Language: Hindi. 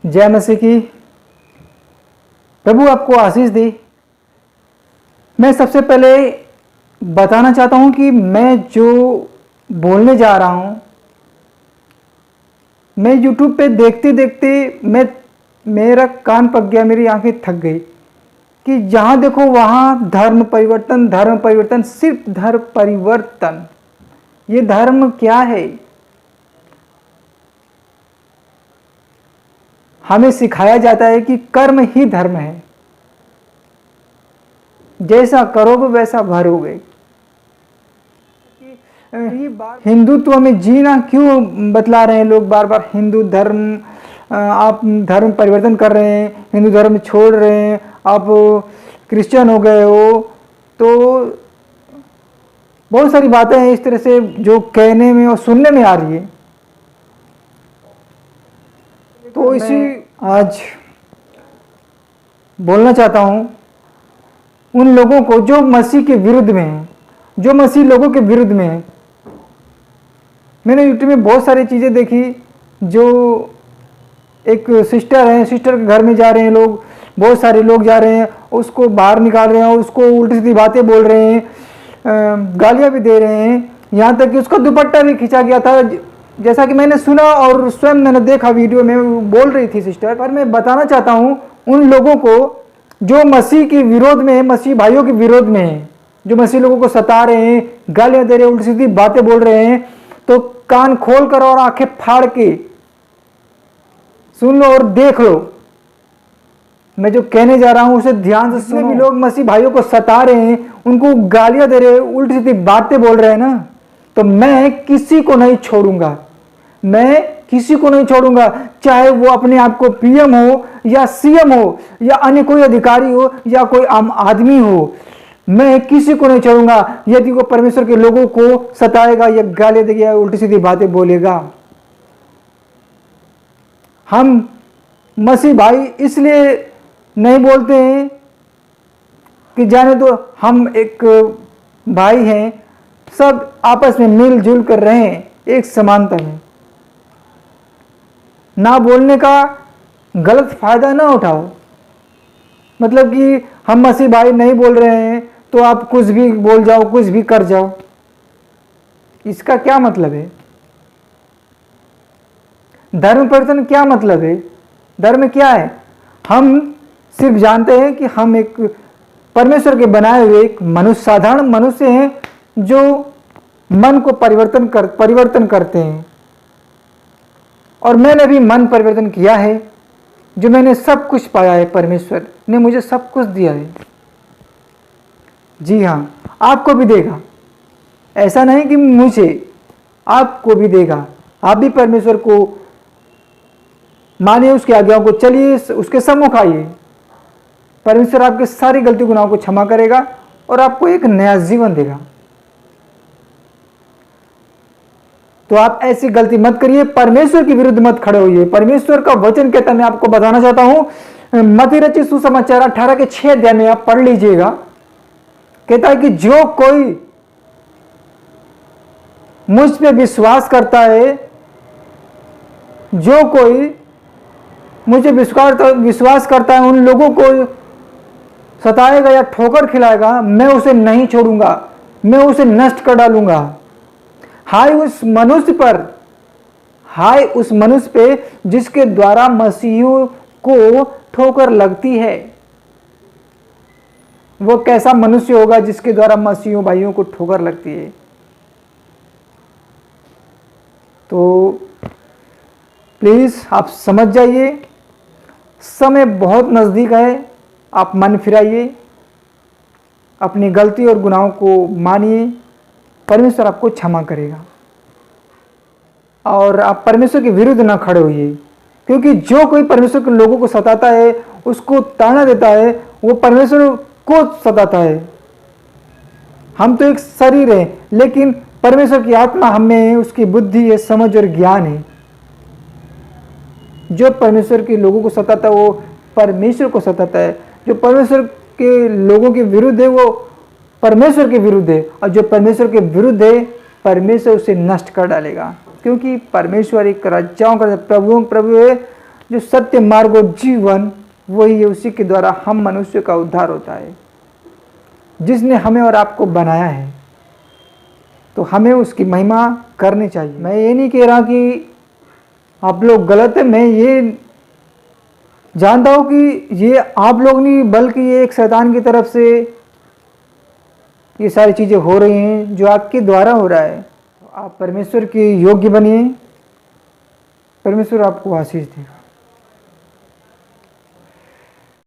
जय मसीह की। प्रभु आपको आशीष दे। मैं सबसे पहले बताना चाहता हूं कि मैं जो बोलने जा रहा हूं, मैं YouTube पे देखते देखते मेरा कान पक गया, मेरी आंखें थक गई कि जहां देखो वहां धर्म परिवर्तन, धर्म परिवर्तन, सिर्फ धर्म परिवर्तन। ये धर्म क्या है? हमें सिखाया जाता है कि कर्म ही धर्म है, जैसा करोगे वैसा भरोगे। हिंदुत्व में जीना क्यों बतला रहे हैं लोग बार बार? हिंदू धर्म, आप धर्म परिवर्तन कर रहे हैं, हिंदू धर्म छोड़ रहे हैं, आप क्रिश्चियन हो गए हो। तो बहुत सारी बातें हैं इस तरह से जो कहने में और सुनने में आ रही है। तो इसी आज बोलना चाहता हूं उन लोगों को जो मसीह के विरुद्ध में हैं, जो मसीह लोगों के विरुद्ध में हैं। मैंने यूट्यूब में बहुत सारी चीज़ें देखी। जो एक सिस्टर है, सिस्टर के घर में जा रहे हैं लोग, बहुत सारे लोग जा रहे हैं, उसको बाहर निकाल रहे हैं, उसको उल्टी सीधी बातें बोल रहे हैं, गालियां भी दे रहे हैं, यहाँ तक कि उसका दुपट्टा भी खींचा गया था, जैसा कि मैंने सुना और स्वयं मैंने देखा वीडियो में। बोल रही थी सिस्टर। पर मैं बताना चाहता हूँ उन लोगों को जो मसीह के विरोध में है, मसीह भाइयों के विरोध में है, जो मसीह लोगों को सता रहे हैं, गालियां दे रहे हैं, उल्टी सीधी बातें बोल रहे हैं, तो कान खोल कर और आंखें फाड़ के सुन लो और देख लो। मैं जो कहने जा रहा हूं उसे ध्यान से सुनो। भी लोग मसीह भाइयों को सता रहे हैं, उनको गालियां दे रहे हैं, उल्टी सीधी बातें बोल रहे हैं ना, तो मैं किसी को नहीं छोड़ूंगा। मैं किसी को नहीं छोड़ूंगा, चाहे वो अपने आप को पीएम हो या सीएम हो या अन्य कोई अधिकारी हो या कोई आम आदमी हो। मैं किसी को नहीं छोड़ूंगा यदि वो परमेश्वर के लोगों को सताएगा या गालियां देगा, उल्टी सीधी बातें बोलेगा। हम मसीह भाई इसलिए नहीं बोलते हैं कि जाने दो, हम एक भाई हैं, सब आपस में मिलजुल कर रहें, एक समानता में। ना बोलने का गलत फायदा ना उठाओ। मतलब कि हम मसीह भाई नहीं बोल रहे हैं तो आप कुछ भी बोल जाओ, कुछ भी कर जाओ, इसका क्या मतलब है? धर्म परिवर्तन क्या मतलब है? धर्म क्या है? हम सिर्फ जानते हैं कि हम एक परमेश्वर के बनाए हुए एक मनुष्य, साधारण मनुष्य हैं जो मन को परिवर्तन करते हैं। और मैंने भी मन परिवर्तन किया है, जो मैंने सब कुछ पाया है। परमेश्वर ने मुझे सब कुछ दिया है। जी हाँ, आपको भी देगा। ऐसा नहीं कि मुझे, आपको भी देगा। आप भी परमेश्वर को मानिए, उसकी आज्ञाओं को चलिए, उसके सम्मुख आइए। परमेश्वर आपके सारी गलती गुनाहों को क्षमा करेगा और आपको एक नया जीवन देगा। तो आप ऐसी गलती मत करिए, परमेश्वर के विरुद्ध मत खड़े होइए। परमेश्वर का वचन कहता है, मैं आपको बताना चाहता हूं, मत्ती रचित सुसमाचार 18 के 6 अध्याय में आप पढ़ लीजिएगा। कहता है कि जो कोई मुझ पे विश्वास करता है, जो कोई मुझे विश्वास करता है, उन लोगों को सताएगा या ठोकर खिलाएगा, मैं उसे नहीं छोड़ूंगा, मैं उसे नष्ट कर डालूंगा। हाय उस मनुष्य पे जिसके द्वारा मसीहियों को ठोकर लगती है। वो कैसा मनुष्य होगा जिसके द्वारा मसीहियों भाइयों को ठोकर लगती है? तो प्लीज आप समझ जाइए, समय बहुत नजदीक है। आप मन फिराइए, अपनी गलती और गुनाहों को मानिए, परमेश्वर आपको क्षमा करेगा। और आप परमेश्वर के विरुद्ध ना खड़े होइए, क्योंकि जो कोई परमेश्वर के लोगों को सताता है, उसको ताना देता है, वो परमेश्वर को सताता है। हम तो एक शरीर है, लेकिन परमेश्वर की आत्मा हमें है, उसकी बुद्धि है, समझ और ज्ञान है। जो परमेश्वर के लोगों को सताता है वो परमेश्वर को सताता है। जो परमेश्वर के लोगों के विरुद्ध है वो परमेश्वर के विरुद्ध है, और जो परमेश्वर के विरुद्ध है परमेश्वर उसे नष्ट कर डालेगा। क्योंकि परमेश्वर एक राजाओं का प्रभु है, जो सत्य मार्ग और जीवन वही है, उसी के द्वारा हम मनुष्य का उद्धार होता है। जिसने हमें और आपको बनाया है तो हमें उसकी महिमा करनी चाहिए। मैं ये नहीं कह रहा कि आप लोग गलत है, मैं ये जानता हूँ कि ये आप लोग नहीं बल्कि ये एक शैतान की तरफ से ये सारी चीज़ें हो रही हैं जो आपके द्वारा हो रहा है। आप परमेश्वर के योग्य बनिए, परमेश्वर आपको आशीष देगा।